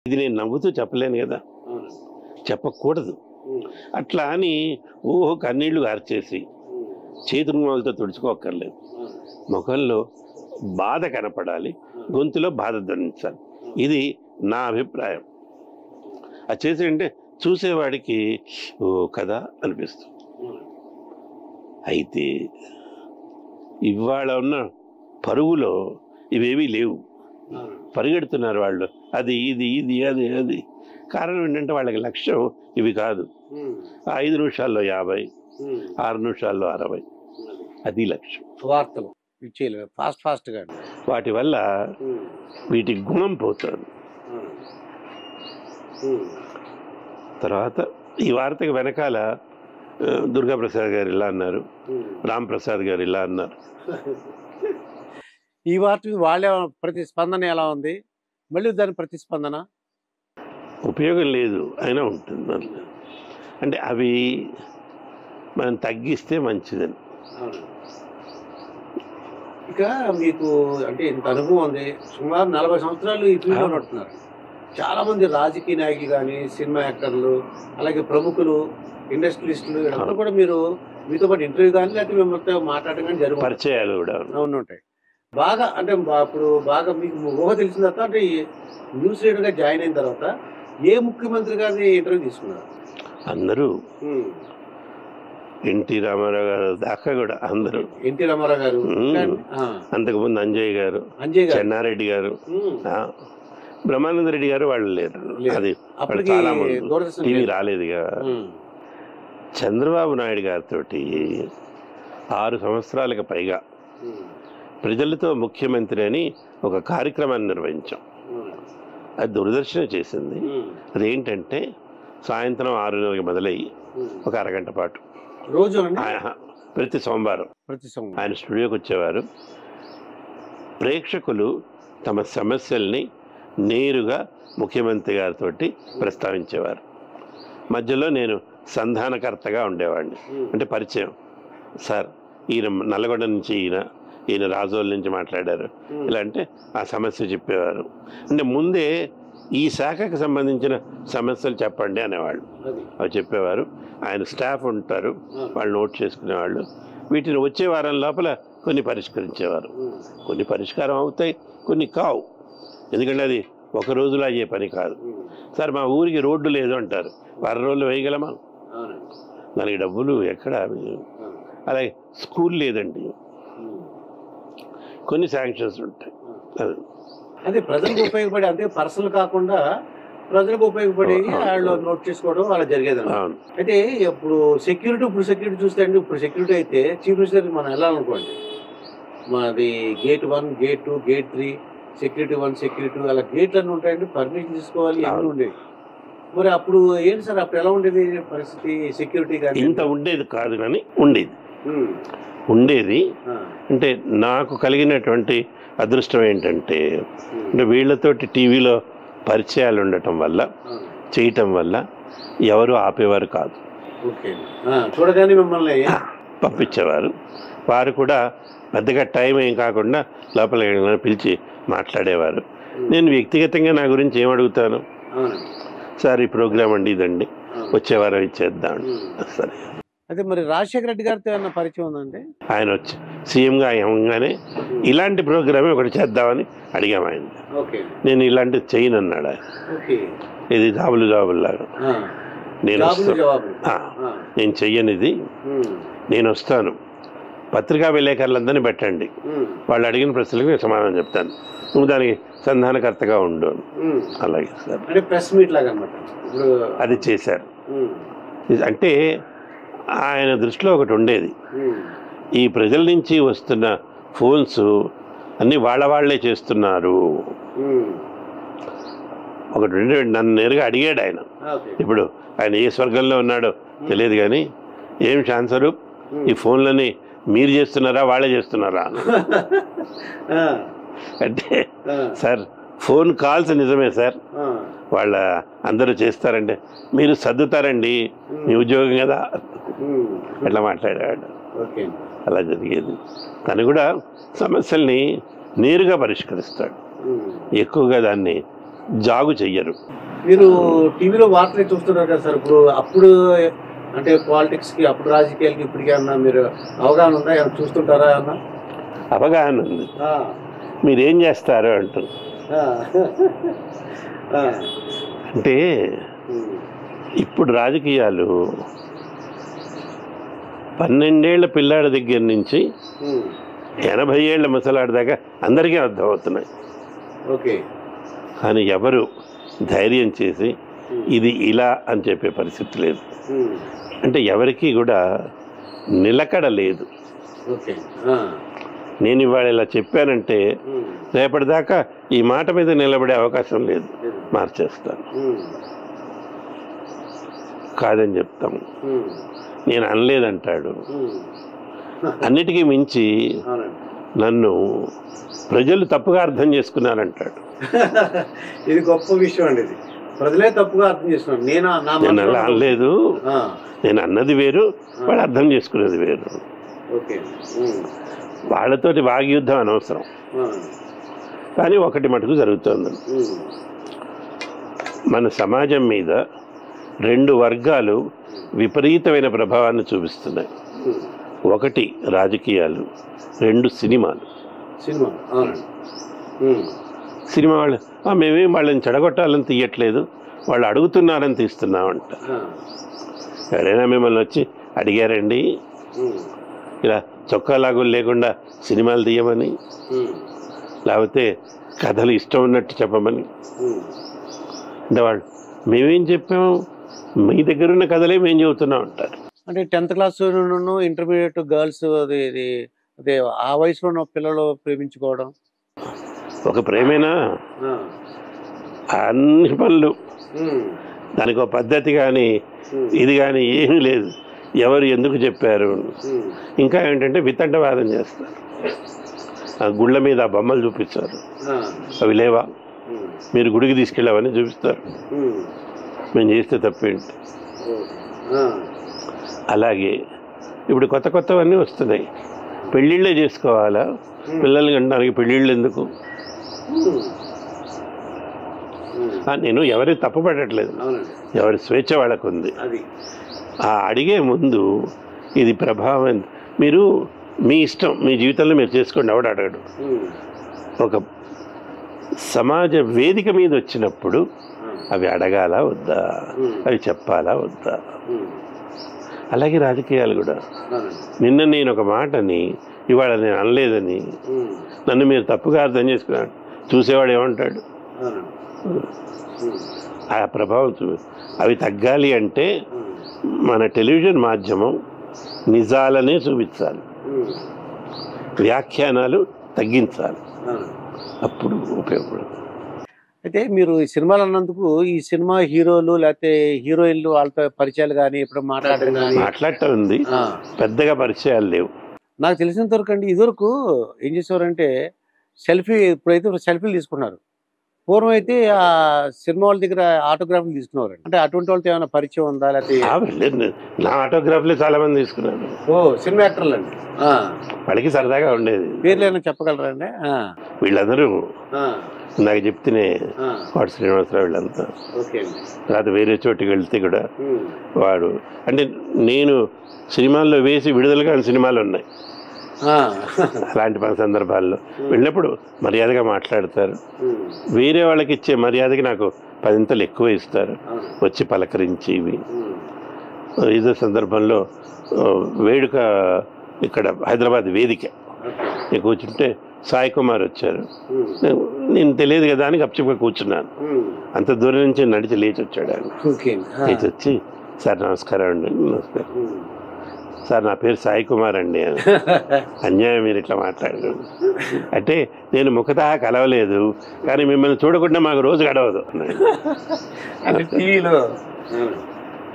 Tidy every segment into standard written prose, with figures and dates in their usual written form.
ఇది నేను నవ్వుతూ చెప్పలేను కదా, చెప్పకూడదు. అట్లా అని ఓహో కన్నీళ్లు గార్చేసి చేతురుమాలతో తుడుచుకోక్కర్లేదు. ముఖంలో బాధ కనపడాలి, గొంతులో బాధ ధ్వనించాలి. ఇది నా అభిప్రాయం. అది చేసేంటే చూసేవాడికి ఓ కదా అనిపిస్తుంది. అయితే ఇవాళ ఉన్న పరుగులో ఇవేవీ లేవు, పరిగెడుతున్నారు వాళ్ళు. అది ఇది ఇది అది అది. కారణం ఏంటంటే వాళ్ళకి లక్ష్యం ఇవి కాదు. 5 నిమిషాల్లో 50, 6 నిమిషాల్లో 60, అది లక్ష్యం. వార్తలు ఫాస్ట్గా వాటి వల్ల వీటి గుణం పోతుంది. తర్వాత ఈ వార్తకి వెనకాల దుర్గాప్రసాద్ గారు ఇలా అన్నారు, రామ్ ప్రసాద్ గారు ఇలా అన్నారు. ఈ వార్త వాళ్ళ ప్రతిస్పందన ఎలా ఉంది? మళ్ళీ దాని ప్రతిస్పందన ఉపయోగం లేదు అయినా ఉంటుంది. అంటే అవి మనం తగ్గిస్తే మంచిదని. ఇక మీకు అంటే ఇంత అనుభవం ఉంది, సుమారు 40 సంవత్సరాలు ఈ ఫీల్డ్లో ఉంటున్నారు. చాలా మంది రాజకీయ నాయకులు కానీ, సినిమా యాక్టర్లు, అలాగే ప్రముఖులు, ఇండస్ట్రియలిస్టులు అందరూ కూడా మీతో పాటు ఇంటర్వ్యూ కానీ లేకపోతే మిమ్మల్ని మాట్లాడడం కానీ జరుగుతుంది. పరిచయాలు కూడా ఉంటాయి. బాగా అంటే అప్పుడు బాగా మీకు ఊహ తెలిసిన తర్వాత అంటే న్యూస్ రీడర్గా జాయిన్ అయిన తర్వాత ఏ ముఖ్యమంత్రి గారిని ఇంటర్వ్యూ తీసుకున్నారు? అందరూ. ఎన్టీ రామారావు గారు దాకా కూడా అందరూ. ఎన్టీ రామారావు గారు, అంతకుముందు అంజయ్ గారు, చెన్నారెడ్డి గారు, బ్రహ్మానంద రెడ్డి గారు వాళ్ళు లేరు. అది చాలా టీవీ రాలేదుగా. చంద్రబాబు నాయుడు గారితో 6 సంవత్సరాలకు పైగా ప్రజలతో ముఖ్యమంత్రి అని ఒక కార్యక్రమాన్ని నిర్వహించాం. అది దూరదర్శన్ చేసింది. అదేంటంటే సాయంత్రం 6:30కి మొదలయ్యి ఒక అరగంట పాటు రోజు ప్రతి సోమవారం ఆయన స్టూడియోకి వచ్చేవారు. ప్రేక్షకులు తమ సమస్యల్ని నేరుగా ముఖ్యమంత్రి గారితో ప్రస్తావించేవారు. మధ్యలో నేను సంధానకర్తగా ఉండేవాడిని. అంటే పరిచయం, సార్ ఈయన నల్లగొండ నుంచి ఈయన రాజోల నుంచి మాట్లాడారు ఇలా అంటే ఆ సమస్య చెప్పేవారు. అంటే ముందే ఈ శాఖకు సంబంధించిన సమస్యలు చెప్పండి అనేవాళ్ళు. అవి చెప్పేవారు. ఆయన స్టాఫ్ ఉంటారు, వాళ్ళు నోట్ చేసుకునేవాళ్ళు. వీటిని వచ్చే వారం లోపల కొన్ని పరిష్కరించేవారు. కొన్ని పరిష్కారం అవుతాయి, కొన్ని కావు. ఎందుకంటే అది ఒక రోజులో అయ్యే పని కాదు. సార్ మా ఊరికి రోడ్డు లేదు అంటారు, 10 రోజులు వేయగలమా? దానికి డబ్బులు ఎక్కడ? అలాగే స్కూల్ లేదండి, కొన్ని శాంక్షన్స్ ఉంటాయి. అదే ప్రజలకు ఉపయోగపడి, అంతే పర్సనల్ కాకుండా ప్రజలకు ఉపయోగపడి వాళ్ళు నోట్ చేసుకోవడం వాళ్ళ జరిగేది. అయితే ఇప్పుడు సెక్యూరిటీ చూస్తే అండి, ఇప్పుడు సెక్యూరిటీ అయితే చీఫ్ మినిస్టర్ మనం వెళ్ళాలనుకోండి, మాది gate 1, gate 2, gate 3, security 1, security 2 అలా గేట్లు అన్నీ ఉంటాయండి. పర్మిషన్ తీసుకోవాలి, ఎన్ని ఉండేవి. మరి అప్పుడు ఏంటి సార్, అప్పుడు ఎలా ఉండేది పరిస్థితి? సెక్యూరిటీ కానీ ఇంత ఉండేది కాదు, కానీ ఉండేది. అంటే నాకు కలిగినటువంటి అదృష్టం ఏంటంటే, అంటే వీళ్ళతోటి టీవీలో పరిచయాలు ఉండటం వల్ల, చేయటం వల్ల ఎవరు ఆపేవారు కాదు. చూడగానే మిమ్మల్ని పంపించేవారు. వారు కూడా పెద్దగా టైం ఏం కాకుండా లోపల పిలిచి మాట్లాడేవారు. నేను వ్యక్తిగతంగా నా గురించి ఏమడుగుతాను, సార్ ఈ ప్రోగ్రామ్ అండి ఇదండి, వచ్చే వారం ఇచ్చేద్దాం. సరే. అదే మరి రాజశేఖర రెడ్డి గారితో ఏమన్నా పరిచయం ఉందండి? ఆయన వచ్చి సీఎంగా అయ్యంగానే ఇలాంటి ఒకటి చేద్దామని అడిగాము ఆయన. నేను ఇలాంటిది చేయను అన్నాడు ఆయన. ఇది జాబుల్లాగా నేను చెయ్యనిది, నేను వస్తాను, పత్రికా విలేకరులందరినీ పెట్టండి, వాళ్ళు అడిగిన ప్రశ్నలకు నేను సమాధానం చెప్తాను, నువ్వు దానికి సంధానకర్తగా ఉండు. అలాగే సార్, ప్రెస్ మీట్ లాగా అది చేశారు. అంటే ఆయన దృష్టిలో ఒకటి ఉండేది, ఈ ప్రజల నుంచి వస్తున్న ఫోన్స్ అన్నీ వాళ్లే చేస్తున్నారు. ఒకటి నన్ను నేరుగా అడిగాడు ఆయన. ఇప్పుడు ఆయన ఏ స్వర్గంలో ఉన్నాడో తెలియదు కానీ, ఏం ఛాన్సరు, ఈ ఫోన్లని మీరు చేస్తున్నారా వాళ్ళే చేస్తున్నారా అంటే, సార్ ఫోన్ కాల్స్ నిజమే సార్, వాళ్ళ అందరూ చేస్తారంటే మీరు సర్దుతారండి, మీ ఉద్యోగం కదా, అట్లా మాట్లాడాడు. అలా జరిగేది. తను కూడా సమస్యల్ని నేరుగా పరిష్కరిస్తాడు, ఎక్కువగా దాన్ని జాగు చెయ్యరు. మీరు టీవీలో వార్తలు చూస్తున్నారు కదా సార్, ఇప్పుడు అప్పుడు అంటే పాలిటిక్స్కి, అప్పుడు రాజకీయాలకి ఇప్పటికీ అన్నా మీరు అవగాహన ఉందా? ఏమైనా చూస్తుంటారా అన్న? అవగాహన ఉంది. మీరేం చేస్తారు అంటారు. అంటే ఇప్పుడు రాజకీయాలు 12 ఏళ్ల పిల్లాడి దగ్గర నుంచి 80 ఏళ్ల ముసలాడి దాకా అందరికీ అర్థమవుతున్నాయి. ఓకే. కానీ ఎవరు ధైర్యం చేసి ఇది ఇలా అని చెప్పే పరిస్థితి లేదు. అంటే ఎవరికి కూడా నిలకడ లేదు. నేను ఇవాళ ఇలా చెప్పానంటే రేపటిదాకా ఈ మాట మీద నిలబడే అవకాశం లేదు, మార్చేస్తాను, కాదని చెప్తాము. నేను అనలేదంటాడు. అన్నిటికీ మించి నన్ను ప్రజలు తప్పుగా అర్థం చేసుకున్నారంటాడు. ఇది గొప్ప విషయం అండి. ఇది ప్రజలే తప్పుగా అర్థం చేసుకున్నారు. నేను అలా అనలేదు. నేను అన్నది వేరు, వాళ్ళు అర్థం చేసుకునేది వేరు. వాళ్ళతోటి వాగ్యుద్ధం అనవసరం. కానీ ఒకటి మటుకు జరుగుతుంది, మన సమాజం మీద 2 వర్గాలు విపరీతమైన ప్రభావాన్ని చూపిస్తున్నాయి. ఒకటి రాజకీయాలు, 2 సినిమాలు. సినిమా వాళ్ళు మేమేం వాళ్ళని చెడగొట్టాలని తీయట్లేదు, వాళ్ళు అడుగుతున్నారని తీస్తున్నామంట. ఎవరైనా మిమ్మల్ని వచ్చి అడిగారండి ఇలా చొక్కా లాగులు లేకుండా సినిమాలు తీయమని, లేకపోతే కథలు ఇష్టం ఉన్నట్టు చెప్పమని? అంటే వాళ్ళు మేమేం చెప్పాము, మీ దగ్గర ఉన్న కథలే మేము చెబుతున్నాం అంటారు. అంటే 10th క్లాస్ ఇంటర్మీడియట్ గర్ల్స్ అదే ఆ వయసులో ఉన్న పిల్లలు ప్రేమించుకోవడం ఒక ప్రేమేనా? అన్ని పనులు దానికి ఒక పద్ధతి కానీ ఇది కానీ ఏమీ లేదు. ఎవరు ఎందుకు చెప్పారు? ఇంకా ఏంటంటే వితండవాదం చేస్తారు. ఆ గుళ్ళ మీద ఆ బొమ్మలు చూపిస్తారు, అవి లేవా, మీరు గుడికి తీసుకెళ్ళావని చూపిస్తారు. మేము చేస్తే తప్పేంటి? అలాగే ఇప్పుడు కొత్త కొత్తవన్నీ వస్తున్నాయి. పెళ్ళిళ్ళే చేసుకోవాలా, పిల్లల్ని కంటానికి పెళ్ళిళ్ళు ఎందుకు? నేను ఎవరి తప్పు పడట్లేదు, ఎవరి స్వేచ్ఛ వాళ్ళకు ఉంది. ఆ అడిగే ముందు ఇది ప్రభావం, మీరు మీ ఇష్టం, మీ జీవితంలో మీరు చేసుకోండి, ఎవడు అడగడు. ఒక సమాజ వేదిక మీద వచ్చినప్పుడు అవి అడగాలా వద్దా, అవి చెప్పాలా వద్దా? అలాగే రాజకీయాలు కూడా. నిన్న నేను ఒక మాటని ఇవాళ నేను అనలేదని నన్ను మీరు తప్పుగా అర్థం చేసుకున్నాడు, చూసేవాడు ఏమంటాడు? ఆ ప్రభావం అవి తగ్గాలి అంటే మన టెలివిజన్ మాధ్యమం నిజాలనే చూపించాలి, వ్యాఖ్యానాలు తగ్గించాలి, అప్పుడు ఉపయోగపడుతుంది. అయితే మీరు ఈ సినిమాలు అన్నందుకు ఈ సినిమా హీరోలు లేకపోతే హీరోయిన్లు వాళ్ళతో పరిచయాలు కానీ ఇప్పుడు మాట్లాడటం ఉంది, పెద్దగా పరిచయాలు లేవు. నాకు తెలిసినంత వరకు అండి, ఇదివరకు ఏం చేసేవారంటే సెల్ఫీ, ఇప్పుడైతే సెల్ఫీలు తీసుకున్నారు. పూర్వం అయితే ఆ సినిమా వాళ్ళ దగ్గర ఆటోగ్రాఫ్లు తీసుకున్నారు. అంటే అటువంటి వాళ్ళతో ఏమైనా పరిచయం ఉందా? లేకపోతే నా ఆటోగ్రాఫ్లే చాలా మంది తీసుకున్నారు. సినిమా యాక్టర్లు అండి, వాళ్ళకి సరదాగా ఉండేది. పేర్లు ఏమైనా చెప్పగలరా అండి? వీళ్ళందరూ నాకు చెప్తేనే కోట శ్రీనివాసరావు వీళ్ళంతా. తర్వాత వేరే చోటుకి వెళ్తే కూడా వాడు అంటే నేను సినిమాల్లో వేసి విడుదల కాని సినిమాలు ఉన్నాయి. అలాంటి సందర్భాల్లో వెళ్ళినప్పుడు మర్యాదగా మాట్లాడతారు. వేరే వాళ్ళకి ఇచ్చే మర్యాదకి నాకు 10 ఎక్కువ ఇస్తారు, వచ్చి పలకరించి. ఇవి ఇదే సందర్భంలో వేడుక ఇక్కడ హైదరాబాద్ వేదిక నేను కూర్చుంటే సాయి కుమార్ వచ్చారు. నేను తెలియదు కదా అని గప్చిప్గా కూర్చున్నాను. అంత దూరం నుంచి నడిచి లేచి వచ్చాడు ఆయన. లేచి వచ్చి సార్ నమస్కారం అండి. నమస్కారం సార్, నా పేరు సాయి కుమార్ అండి. అన్యాయం మీరు ఇట్లా మాట్లాడారు అంటే నేను ముఖతః కలవలేదు, కానీ మిమ్మల్ని చూడకుండా మాకు రోజు గడవదు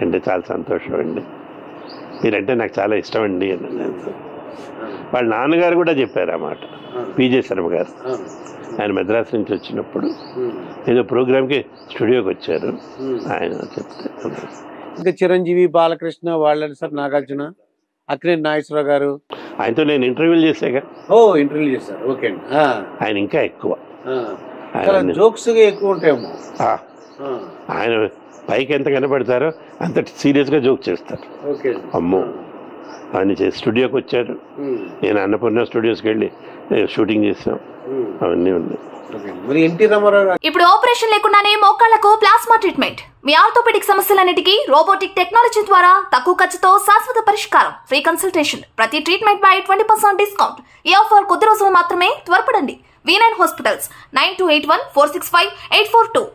అంటే చాలా సంతోషం అండి, మీరంటే నాకు చాలా ఇష్టం అండి అని. వాళ్ళ నాన్నగారు కూడా చెప్పారు ఆ మాట, పిజే శర్మ గారు. ఆయన మద్రాసు నుంచి వచ్చినప్పుడు ఏదో ప్రోగ్రామ్కి స్టూడియోకి వచ్చారు, ఆయన చెప్తే. ఇంకా చిరంజీవి, బాలకృష్ణ వాళ్ళని సార్, నాగార్జున, అక్కినేని నాగేశ్వరరావు గారు, ఆయనతో నేను ఇంటర్వ్యూలు చేశాగా. ఇంటర్వ్యూ చేశారు. ఓకే అండి. ఆయన ఇంకా ఎక్కువ. ఆయన జోక్స్ ఎక్కువ ఉంటాయేమో. ఆ, ఆయన పైకి ఎంత కనపడతారో అంత సీరియస్గా జోక్ చేస్తారు. ఓకే. అమ్మో ఆయన స్టూడియోకి వచ్చారు, నేను అన్నపూర్ణ స్టూడియోస్కి వెళ్ళి షూటింగ్ చేసాం, అవన్నీ ఉన్నాయి. మరి ఎన్టీ రామారావు ఇప్పుడు ఆపరేషన్ లేకుండానే మోకాళ్లకు ప్లాస్మా ట్రీట్మెంట్. మీ ఆర్థోపెడిక్ సమస్యలన్నిటికీ రోబోటిక్ టెక్నాలజీ ద్వారా తక్కువ ఖర్చుతో శాశ్వత పరిష్కారం. Free consultation. ప్రతి ట్రీట్మెంట్ పై 20% డిస్కౌంట్. ఈ ఆఫర్ కొద్ది రోజులు మాత్రమే. త్వరపడండి. V9 hospitals 9281465842.